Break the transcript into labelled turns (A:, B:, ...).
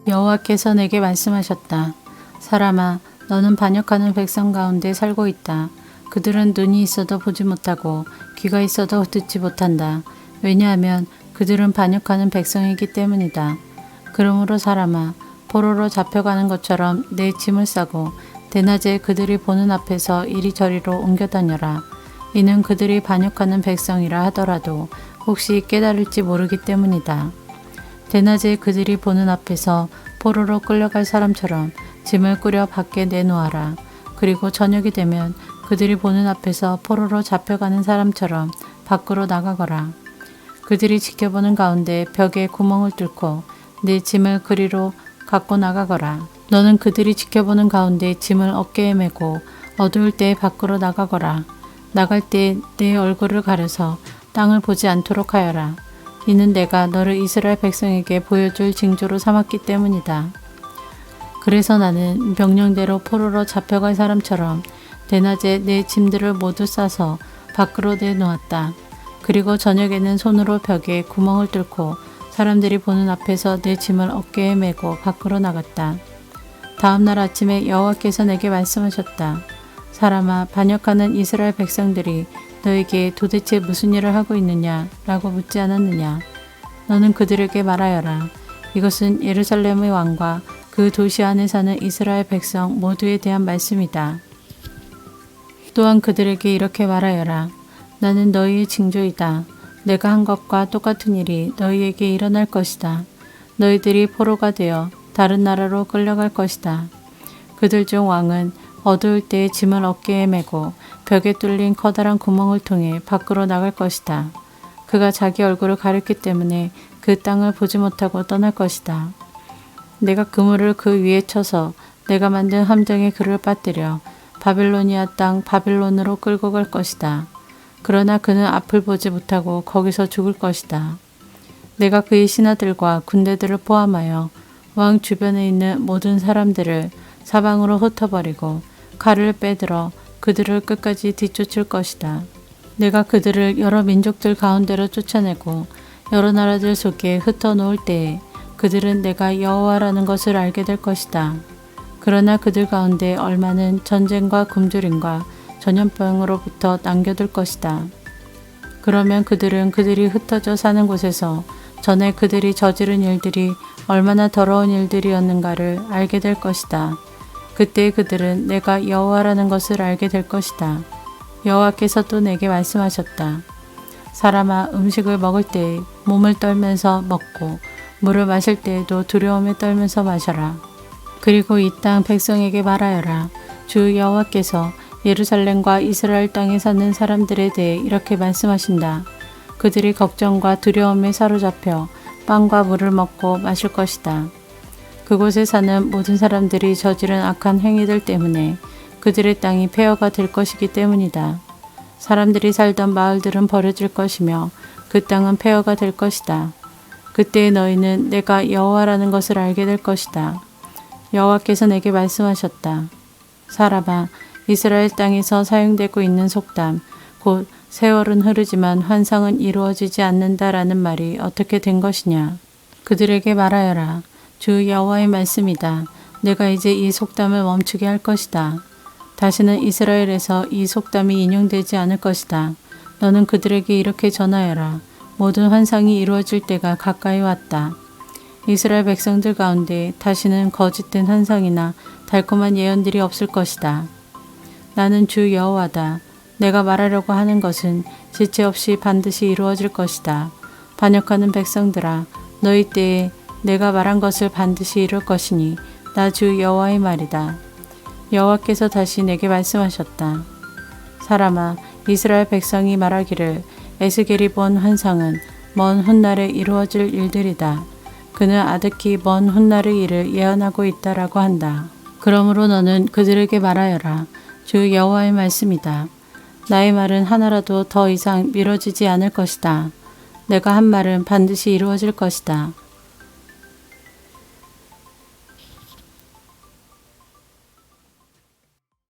A: 여호와께서 내게 말씀하셨다. 사람아, 너는 반역하는 백성 가운데 살고 있다. 그들은 눈이 있어도 보지 못하고 귀가 있어도 듣지 못한다. 왜냐하면 그들은 반역하는 백성이기 때문이다. 그러므로 사람아, 포로로 잡혀가는 것처럼 내 짐을 싸고 대낮에 그들이 보는 앞에서 이리저리로 옮겨 다녀라. 이는 그들이 반역하는 백성이라 하더라도 혹시 깨달을지 모르기 때문이다. 대낮에 그들이 보는 앞에서 포로로 끌려갈 사람처럼 짐을 꾸려 밖에 내놓아라. 그리고 저녁이 되면 그들이 보는 앞에서 포로로 잡혀가는 사람처럼 밖으로 나가거라. 그들이 지켜보는 가운데 벽에 구멍을 뚫고 내 짐을 그리로 갖고 나가거라. 너는 그들이 지켜보는 가운데 짐을 어깨에 메고 어두울 때 밖으로 나가거라. 나갈 때 내 얼굴을 가려서 땅을 보지 않도록 하여라. 이는 내가 너를 이스라엘 백성에게 보여줄 징조로 삼았기 때문이다. 그래서 나는 명령대로 포로로 잡혀갈 사람처럼 대낮에 내 짐들을 모두 싸서 밖으로 내놓았다. 그리고 저녁에는 손으로 벽에 구멍을 뚫고 사람들이 보는 앞에서 내 짐을 어깨에 메고 밖으로 나갔다. 다음 날 아침에 여호와께서 내게 말씀하셨다. 사람아, 반역하는 이스라엘 백성들이 너에게 도대체 무슨 일을 하고 있느냐? 라고 묻지 않았느냐? 너는 그들에게 말하여라. 이것은 예루살렘의 왕과 그 도시 안에 사는 이스라엘 백성 모두에 대한 말씀이다. 또한 그들에게 이렇게 말하여라. 나는 너희의 징조이다. 내가 한 것과 똑같은 일이 너희에게 일어날 것이다. 너희들이 포로가 되어 다른 나라로 끌려갈 것이다. 그들 중 왕은 어두울 때 짐을 어깨에 메고 벽에 뚫린 커다란 구멍을 통해 밖으로 나갈 것이다. 그가 자기 얼굴을 가렸기 때문에 그 땅을 보지 못하고 떠날 것이다. 내가 그물을 그 위에 쳐서 내가 만든 함정에 그를 빠뜨려 바빌로니아 땅 바빌론으로 끌고 갈 것이다. 그러나 그는 앞을 보지 못하고 거기서 죽을 것이다. 내가 그의 신하들과 군대들을 포함하여 왕 주변에 있는 모든 사람들을 사방으로 흩어버리고 칼을 빼들어 그들을 끝까지 뒤쫓을 것이다. 내가 그들을 여러 민족들 가운데로 쫓아내고 여러 나라들 속에 흩어놓을 때에 그들은 내가 여호와라는 것을 알게 될 것이다. 그러나 그들 가운데 얼마는 전쟁과 굶주림과 전염병으로부터 남겨둘 것이다. 그러면 그들은 그들이 흩어져 사는 곳에서 전에 그들이 저지른 일들이 얼마나 더러운 일들이었는가를 알게 될 것이다. 그때 그들은 내가 여호와라는 것을 알게 될 것이다. 여호와께서 또 내게 말씀하셨다. 사람아, 음식을 먹을 때에 몸을 떨면서 먹고 물을 마실 때에도 두려움에 떨면서 마셔라. 그리고 이 땅 백성에게 말하여라. 주 여호와께서 예루살렘과 이스라엘 땅에 사는 사람들에 대해 이렇게 말씀하신다. 그들이 걱정과 두려움에 사로잡혀 빵과 물을 먹고 마실 것이다. 그곳에 사는 모든 사람들이 저지른 악한 행위들 때문에 그들의 땅이 폐허가 될 것이기 때문이다. 사람들이 살던 마을들은 버려질 것이며 그 땅은 폐허가 될 것이다. 그때 너희는 내가 여호와라는 것을 알게 될 것이다. 여호와께서 내게 말씀하셨다. 사람아, 이스라엘 땅에서 사용되고 있는 속담, 곧 세월은 흐르지만 환상은 이루어지지 않는다라는 말이 어떻게 된 것이냐? 그들에게 말하여라. 주 여호와의 말씀이다. 내가 이제 이 속담을 멈추게 할 것이다. 다시는 이스라엘에서 이 속담이 인용되지 않을 것이다. 너는 그들에게 이렇게 전하여라. 모든 환상이 이루어질 때가 가까이 왔다. 이스라엘 백성들 가운데 다시는 거짓된 환상이나 달콤한 예언들이 없을 것이다. 나는 주 여호와다. 내가 말하려고 하는 것은 지체 없이 반드시 이루어질 것이다. 반역하는 백성들아, 너희 때에 내가 말한 것을 반드시 이룰 것이니 나 주 여호와의 말이다. 여호와께서 다시 내게 말씀하셨다. 사람아, 이스라엘 백성이 말하기를 에스겔이 본 환상은 먼 훗날에 이루어질 일들이다. 그는 아득히 먼 훗날의 일을 예언하고 있다라고 한다. 그러므로 너는 그들에게 말하여라. 주 여호와의 말씀이다. 나의 말은 하나라도 더 이상 미뤄지지 않을 것이다. 내가 한 말은 반드시 이루어질 것이다.